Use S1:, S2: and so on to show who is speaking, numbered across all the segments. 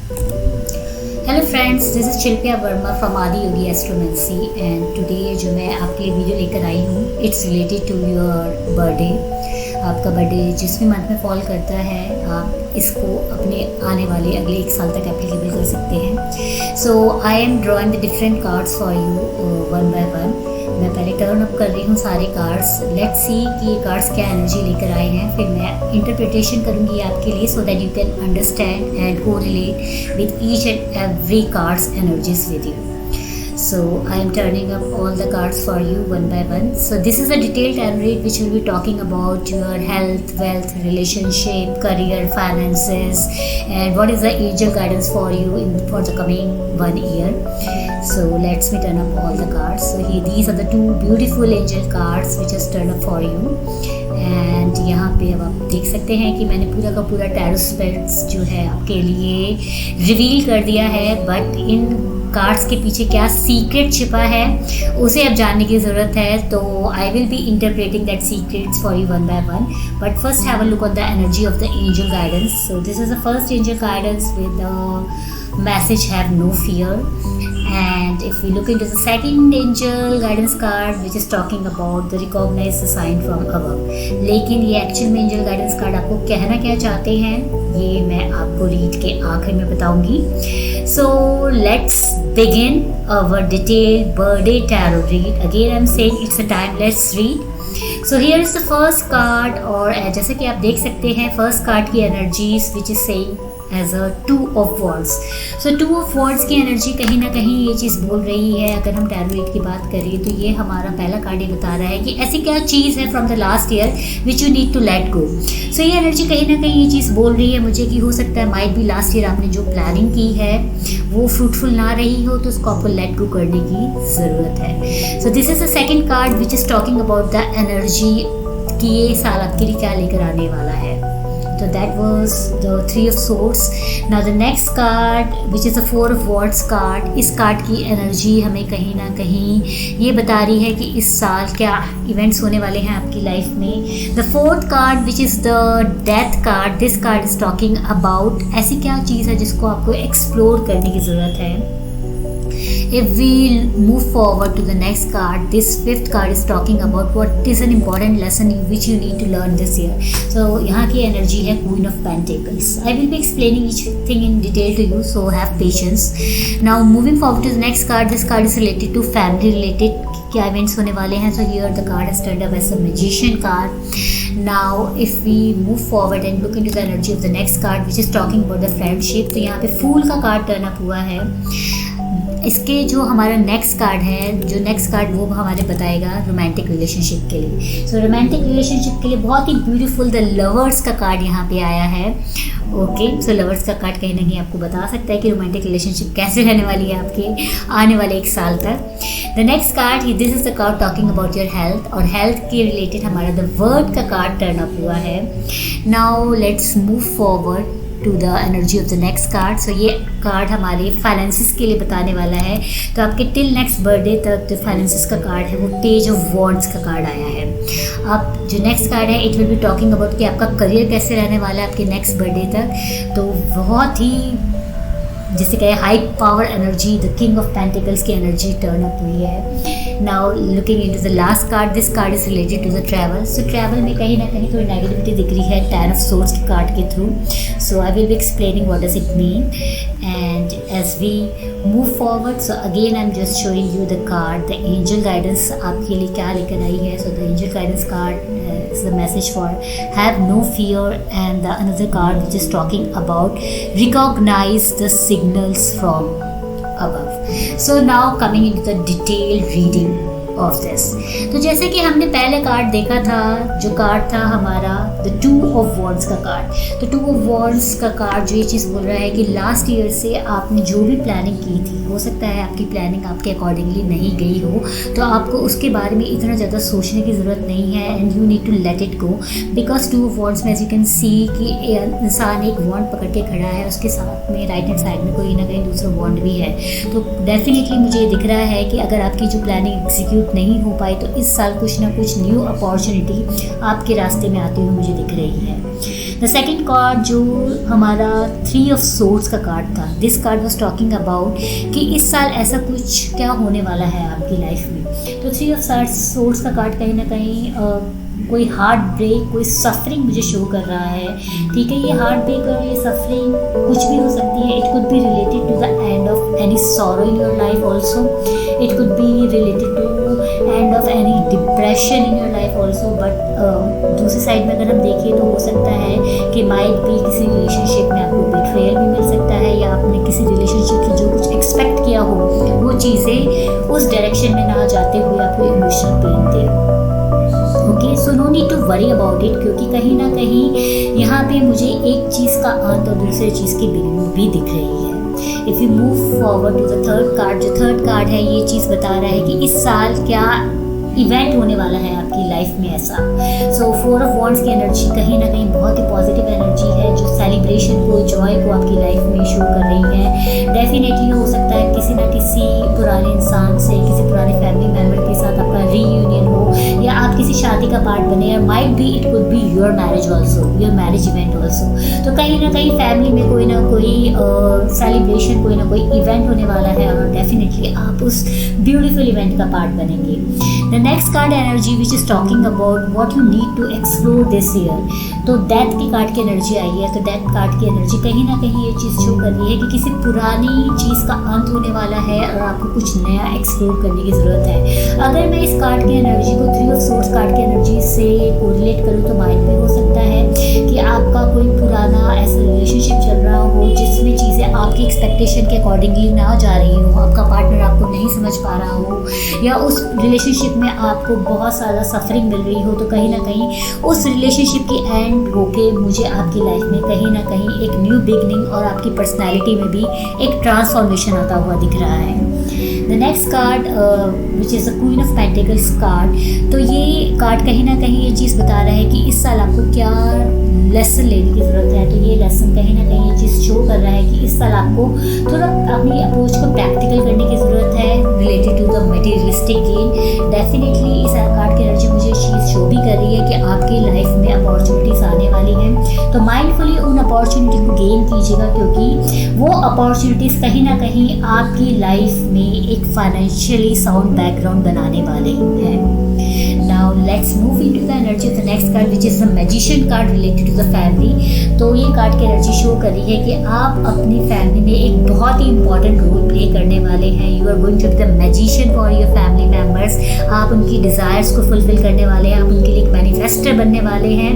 S1: Hello friends, this is Shilpiya Verma from Adiyogi एस्ट्रोमेंसी and today जो मैं आपके लिए वीडियो लेकर आई हूँ it's related to your birthday. आपका बर्थडे जिस भी मंथ में फॉल करता है आप इसको अपने आने वाले अगले 1 साल तक एप्लीकेबल कर सकते हैं। So I am drawing the different cards for you one by one. मैं पहले टर्न अप कर रही हूँ सारे कार्ड्स। लेट्स सी कि ये कार्ड्स क्या एनर्जी लेकर आए हैं, फिर मैं इंटरप्रिटेशन करूँगी आपके लिए so that you can understand and correlate with each and every cards energies with you. So I am turning up all the cards for you one by one. So this is a detailed tarot read which will be talking about your health, wealth, relationship, career, finances, and what is the angel guidance for you for the coming 1 year. So let's me turn up all the cards. So these are the 2 beautiful angel cards which is turned up for you. And यहाँ पे अब आप देख सकते हैं कि मैंने पूरा का पूरा टैरो स्पेल्स जो है आपके लिए रिवील कर दिया है, बट इन कार्ड्स के पीछे क्या सीक्रेट छिपा है उसे अब जानने की ज़रूरत है. तो I will be interpreting that secrets for you one by one, but first have a look on the energy of the angel guidance. So this is the first angel guidance with the message have no fear. And if we look into the second angel guidance card which is talking about the recognize the sign from above, लेकिन ये actual में angel guidance card आपको कहना क्या चाहते हैं ये मैं आपको रीड के आखिर में बताऊंगी. So let's begin our detailed birthday tarot read. Again I'm saying it's a timeless read. So here is the first card, और जैसे कि आप देख सकते हैं फर्स्ट कार्ड की energies which is saying as a 2 of Wands. So 2 of Wands की energy कहीं ना कहीं ये चीज़ बोल रही है. अगर हम टैरो रीड की बात करें तो ये हमारा पहला कार्ड ये बता रहा है कि ऐसी क्या चीज़ है from the last year which you need to let go. So ये एनर्जी कहीं ना कहीं ये चीज़ बोल रही है मुझे कि हो सकता है माइट भी लास्ट ईयर आपने जो प्लानिंग की है वो फ्रूटफुल ना रही हो, तो उसको आपको लेट गो करने की ज़रूरत है. So this is the second card which is talking about the energy कि ये साल आपके लिए क्या लेकर आने वाला है. So that was the 3 of Swords. Now the next card which is the 4 of Wands card. इस कार्ड की एनर्जी हमें कहीं ना कहीं ये बता रही है कि इस साल क्या इवेंट्स होने वाले हैं आपकी लाइफ में. The 4th card which is the Death card. This card is talking about ऐसी क्या चीज़ है जिसको आपको एक्सप्लोर करने की ज़रूरत है. If we move forward to the next card, this 5th card is talking about what is an important lesson which you need to learn this year. So यहाँ की एनर्जी है Queen of Pentacles. I will be explaining each thing in detail to you, so have patience. Now moving forward to the next card, this card is related to family related क्या events होने वाले हैं. So here the card is turned up as a Magician card. Now if we move forward and look into the energy of the next card which is talking about the friendship, तो यहाँ पे फूल का card turn up हुआ है. इसके जो हमारा next card है, जो नेक्स्ट कार्ड वो हमारे बताएगा रोमांटिक रिलेशनशिप के लिए. सो रोमांटिक रिलेशनशिप के लिए बहुत ही ब्यूटीफुल द लवर्स का कार्ड यहाँ पे आया है. ओके, सो लवर्स का कार्ड कहीं ना कहीं आपको बता सकता है कि रोमांटिक रिलेशनशिप कैसे रहने वाली है आपके आने वाले 1 साल तक. The next card this is the card talking about your health, और हेल्थ के रिलेटेड हमारा द वर्ड का कार्ड टर्न अप हुआ है. Now let's move forward to the energy of the next card. So ये कार्ड हमारे finances के लिए बताने वाला है. तो आपके टिल नेक्स्ट बर्थडे तक जो फाइनेंसिस का कार्ड है वो पेज ऑफ वॉन्ड्स का कार्ड आया है. अब जो नेक्स्ट कार्ड है it will be talking about कि आपका करियर कैसे रहने वाला है आपके नेक्स्ट बर्थडे तक. तो बहुत ही जिसे कहे high power energy the king of pentacles की एनर्जी टर्न अप हुई है. Now looking into the last card, this card is related to the travel. So travel में कहीं ना कहीं थोड़ी नेगेटिविटी दिख रही है 10 of Swords के कार्ड के through. So I will be explaining what does it mean and as we move forward. So again I am just showing you the card, the angel guidance आपके लिए क्या लेकर आई है. So the angel guidance card is the message for have no fear, and the another card which is talking about recognize the signals from above. So now coming into the detailed reading of this. तो जैसे कि हमने पहले card देखा था, जो card था हमारा द 2 of Wands का कार्ड. तो 2 of Wands का कार्ड जो ये चीज़ बोल रहा है कि लास्ट ईयर से आपने जो भी प्लानिंग की थी हो सकता है आपकी प्लानिंग आपके अकॉर्डिंगली नहीं गई हो, तो आपको उसके बारे में इतना ज़्यादा सोचने की ज़रूरत नहीं है. And you need to let it go because 2 of Wands में एज यू कैन सी कि इंसान एक वॉन्ड पकड़ के खड़ा है, उसके साथ में राइट हैंड साइड में कोई ना कहीं दूसरा वॉन्ड भी है. तो डेफिनेटली मुझे ये दिख रहा है कि अगर आपकी जो प्लानिंग एग्जीक्यूट ग्रोथ नहीं हो पाई, तो इस साल कुछ ना कुछ न्यू अपॉर्चुनिटी आपके रास्ते में आती हुई मुझे दिख रही है। द सेकेंड कार्ड जो हमारा 3 ऑफ सोर्ड्स का कार्ड था, this card was talking about कि इस साल ऐसा कुछ क्या होने वाला है आपकी लाइफ में। तो 3 ऑफ सोर्ड्स का कार्ड कहीं ना कहीं कोई हार्ट ब्रेक, कोई सफरिंग मुझे शो कर रहा है। ठीक है, ये हार्ट ब्रेक और ये सफरिंग कुछ भी हो सकती है। It could be related to the end of any sorrow in your life also, it could be related to end of any depression in your life also. But दूसरी side में अगर हम देखें तो हो सकता है कि माइट भी किसी रिलेशनशिप में आपको बिट्रेयल भी मिल सकता है, या आपने किसी रिलेशनशिप से जो कुछ एक्सपेक्ट किया हो वो चीज़ें उस डायरेक्शन में ना जाते हुए आपको इमोशनल पेन दे। Okay, so no need to worry about it, क्योंकि कहीं ना कहीं यहाँ पे मुझे एक चीज़ का अंत और दूसरे चीज़ की बिगिनिंग भी दिख रही है। If you move forward to the third card, जो थर्ड कार्ड है ये चीज़ बता रहा है कि इस साल क्या इवेंट होने वाला है आपकी लाइफ में ऐसा। सो 4 ऑफ वॉन्ड्स की एनर्जी कहीं ना कहीं बहुत ही पॉजिटिव एनर्जी है, जो सेलिब्रेशन को, जॉय को आपकी लाइफ में शो कर रही है। डेफिनेटली हो सकता है किसी ना किसी पुराने इंसान से, किसी पुराने फैमिली मेम्बर के साथ आपका रीयूनियन हो, या आप किसी शादी का पार्ट बने, या might be it could be your marriage also, your marriage event also. तो कहीं ना कहीं फैमिली में कोई ना कोई सेलिब्रेशन, कोई ना कोई इवेंट होने वाला है, और डेफिनेटली आप उस ब्यूटीफुल इवेंट का पार्ट बनेंगे। The next card energy which is talking about what you need to explore this year, तो डेथ की कार्ड की एनर्जी आई है। तो डेथ कार्ड की एनर्जी कहीं ना कहीं ये चीज़ शो कर रही है कि किसी पुरानी चीज़ का अंत होने वाला है और आपको कुछ नया एक्सप्लोर करने की ज़रूरत है। अगर मैं इस कार्ड की एनर्जी को 3 ऑफ सोर्ड्स कार्ड की एनर्जी से कोरिलेट करूँ तो माइंड में हो सकता है कि आपका कोई पुराना ऐसा रिलेशनशिप चल रहा हो जिसमें चीज़ें आपकी एक्सपेक्टेशन के अकॉर्डिंगली ना जा रही हो, आपका पार्टनर आपको नहीं समझ पा रहा हो, या उस रिलेशनशिप में आपको बहुत ज़्यादा सफरिंग मिल रही हो। तो कहीं ना कहीं उस रिलेशनशिप की एंड होके मुझे आपकी लाइफ में कहीं ना कहीं एक न्यू बिगनिंग और आपकी पर्सनैलिटी में भी एक ट्रांसफॉर्मेशन आता हुआ दिख रहा है। The next card which is the queen of pentacles card, तो ये कार्ड कहीं ना कहीं ये चीज़ बता रहा है कि इस साल आपको क्या लेसन लेने की ज़रूरत है। तो ये लेसन कहीं ना कहीं ये चीज़ शो कर रहा है कि इस साल आपको थोड़ा अपनी अप्रोच को प्रैक्टिकल करने की ज़रूरत है related to the materialistic gain. Definitely इस कार्ड की एनर्जी मुझे चीज़ शो भी कर रही है कि आपकी लाइफ में अपॉर्चुनिटीज़ आने वाली हैं, तो माइंडफुली उन अपॉर्चुनिटी को गेन कीजिएगा, क्योंकि वो अपॉर्चुनिटीज़ कहीं ना कहीं आपकी लाइफ में एक फाइनेंशियली साउंड बैकग्राउंड बनाने वाले हैं। Now let's move into the energy of the next card which is the magician card related to the family। तो ये कार्ड की एनर्जी शो कर रही है कि आप अपनी फैमिली में एक बहुत ही इंपॉर्टेंट रोल प्ले करने वाले हैं। You are going to be the magician for your family members. आप उनकी डिज़ायर्स को फुलफिल करने वाले हैं, आप उनके लिए एक मैनिफेस्टर बनने वाले हैं।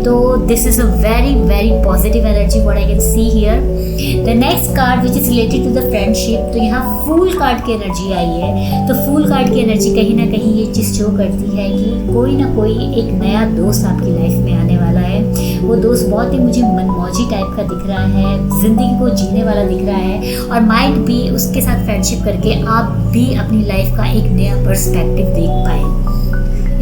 S1: तो this is a very very positive energy what I can see here. The next card which is related to the friendship, तो यहाँ फूल कार्ड की एनर्जी आई है। तो फूल कार्ड की एनर्जी कहीं ना कहीं ये चीज़ शो करती है कि कोई ना कोई एक नया दोस्त आपकी लाइफ में आने वाला है। वो दोस्त बहुत ही मुझे मनमौजी टाइप का दिख रहा है, ज़िंदगी को जीने वाला दिख रहा है, और माइट भी उसके साथ फ्रेंडशिप करके आप भी अपनी लाइफ का एक नया पर्सपेक्टिव देख पाए।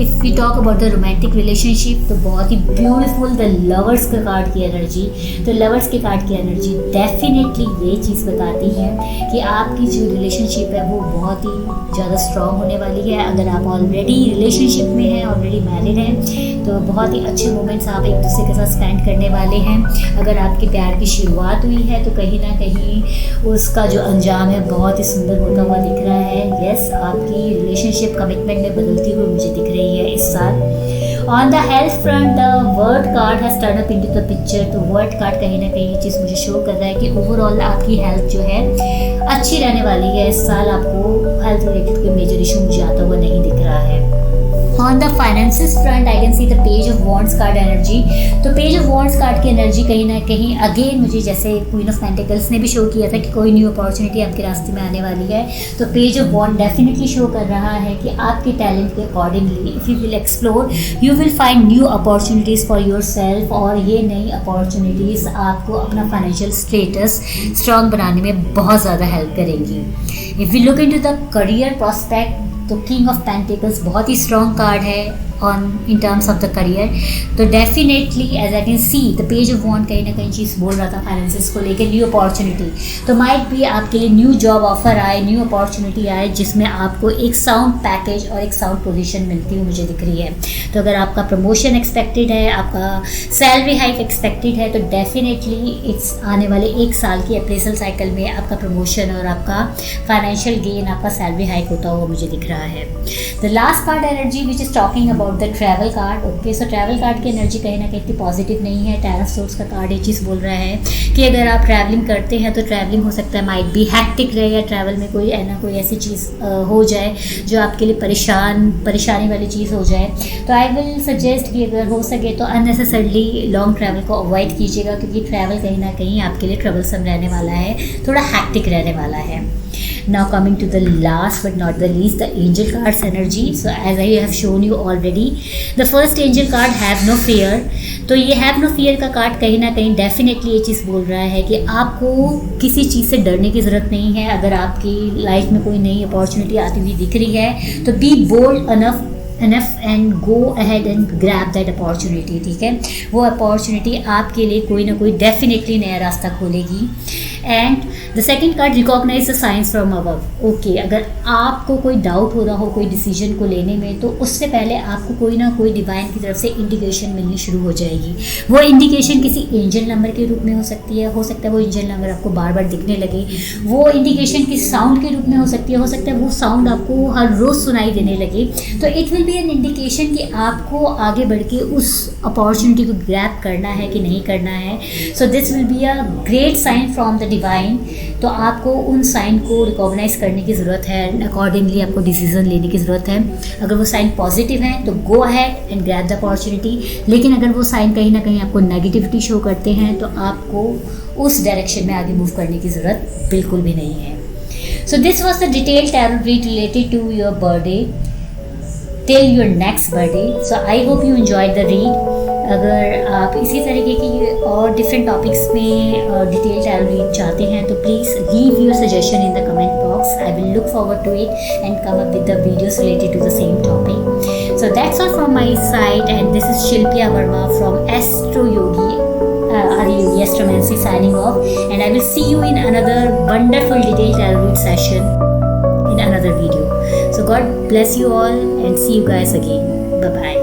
S1: If we talk about the romantic relationship, तो बहुत ही ब्यूटीफुल द लवर्स का कार्ड की एनर्जी। तो लवर्स के कार्ड की एनर्जी डेफिनेटली ये चीज़ बताती है कि आपकी जो रिलेशनशिप है वो बहुत ही ज़्यादा स्ट्रॉन्ग होने वाली है। अगर आप ऑलरेडी रिलेशनशिप में हैं, ऑलरेडी मैरिड हैं, तो बहुत ही अच्छे मोमेंट्स आप एक दूसरे के साथ स्पेंड करने वाले हैं। अगर आपके प्यार की शुरुआत हुई है तो कहीं ना कहीं उसका जो अंजाम है बहुत ही सुंदर होता हुआ दिख रहा है। येस, आपकी रिलेशनशिप कमिटमेंट में बदलती हुई मुझे दिख रही है इस साल। On the health front, the word card has turn up into the picture. तो वर्ड कार्ड कहीं ना कहीं ये चीज़ मुझे शो कर रहा है कि ओवरऑल आपकी हेल्थ जो है अच्छी रहने वाली है। इस साल आपको हेल्थ रिलेटेड कोई मेजर इशू मुझे आता हुआ नहीं दिख रहा है। On the finances front I can see the page of wands card energy. तो पेज ऑफ वॉन्ड्स कार्ड की एनर्जी कहीं ना कहीं अगेन मुझे, जैसे क्वीन ऑफ पेंटिकल्स ने भी शो किया था कि कोई न्यू अपॉर्चुनिटी आपके रास्ते में आने वाली है, तो page of wand definitely show कर रहा है कि आपके टैलेंट के accordingly if you will explore you will find new opportunities for yourself, और ये नई अपॉर्चुनिटीज़ आपको अपना फाइनेंशियल स्टेटस स्ट्रॉन्ग बनाने में बहुत ज़्यादा हेल्प करेंगी। If we look into the career prospect, तो किंग ऑफ पेंटिकल्स बहुत ही स्ट्रॉन्ग कार्ड है। On in terms of the career. तो definitely as I can see the page of wand कहीं ना कहीं चीज़ बोल रहा था फाइनेंसिस को लेकर, न्यू अपॉर्चुनिटी। तो माइट भी आपके लिए न्यू जॉब ऑफर आए, न्यू अपॉर्चुनिटी आए जिसमें आपको एक साउंड पैकेज और एक साउंड पोजीशन मिलती हुई मुझे दिख रही है। तो अगर आपका प्रमोशन एक्सपेक्टेड है, आपका सैलरी हाइक एक्सपेक्टेड है, तो डेफिनेटली इट्स आने वाले 1 साल की अप्रेजल साइकिल में आपका प्रमोशन और आपका फाइनेंशियल गेन, आपका सैलरी हाइक होता हुआ मुझे दिख रहा है। The last card energy which is talking about the travel card. Okay, so travel card की एनर्जी कहीं ना कहीं इतनी पॉजिटिव नहीं है। टेन ऑफ सोर्ड्स का कार्ड ये चीज़ बोल रहा है कि अगर आप ट्रैवलिंग करते हैं तो ट्रैवलिंग हो सकता है माइट बी हैक्टिक रहे, या ट्रैवल में कोई कोई ऐसी चीज़ हो जाए जो आपके लिए परेशानी वाली चीज़ हो जाए। तो आई विल सजेस्ट कि अगर हो सके तो अननेसेसरली लॉन्ग ट्रैवल को अवॉइड कीजिएगा, क्योंकि ट्रैवल कहीं ना कहीं आपके लिए ट्रबलसम रहने वाला है, थोड़ा हैक्टिक रहने वाला है। Now coming to the last but not the least, the angel cards energy. So as I have shown you already, the first angel card have no fear. तो ये have no fear का card कहीं ना कहीं definitely ये चीज़ बोल रहा है कि आपको किसी चीज़ से डरने की ज़रूरत नहीं है। अगर आपकी लाइफ में कोई नई अपॉर्चुनिटी आती हुई दिख रही है तो be bold enough and go ahead and grab that opportunity। ठीक है, वो अपॉर्चुनिटी आपके लिए कोई ना कोई डेफिनेटली नया रास्ता खोलेगी। And the second card recognise the signs from above. Okay, अगर आपको कोई डाउट हो रहा हो कोई डिसीजन को लेने में, तो उससे पहले आपको कोई ना कोई डिवाइन की तरफ से इंडिकेशन मिलनी शुरू हो जाएगी। वो इंडिकेशन किसी एंजल नंबर के रूप में हो सकती है, हो सकता है वो एंजल नंबर आपको बार बार दिखने लगे। वो इंडिकेशन किसी साउंड के रूप में हो सकती है, हो सकता है वो साउंड आपको हर रोज़ सुनाई देने लगे। तो it will be an indication कि आपको आगे बढ़ के उस अपॉर्चुनिटी को ग्रैब करना है कि नहीं करना है। So this will be a great sign from the divine. तो आपको उन साइन को रिकॉग्नाइज करने की ज़रूरत है, अकॉर्डिंगली आपको डिसीजन लेने की ज़रूरत है। अगर वो साइन पॉजिटिव है तो go ahead and grab the opportunity, लेकिन अगर वो साइन कहीं ना कहीं आपको नेगेटिविटी शो करते हैं तो आपको उस डायरेक्शन में आगे मूव करने की ज़रूरत बिल्कुल भी नहीं है। So this was the detail tarot read related to your birthday till your next birthday. So I hope you enjoyed the read. अगर आप इसी तरीके की और डिफरेंट टॉपिक्स में डिटेल टैरो रीड चाहते हैं तो please leave your suggestion in the comment box. I will look forward to it and come up with the videos related to the same topic. So that's all from my side and this is Shilpiya Verma from Astro Yogi Adiyogi Astromancy signing off, and I will see you in another wonderful detailed tarot read session in another video. So God bless you all and see you guys again. Bye bye.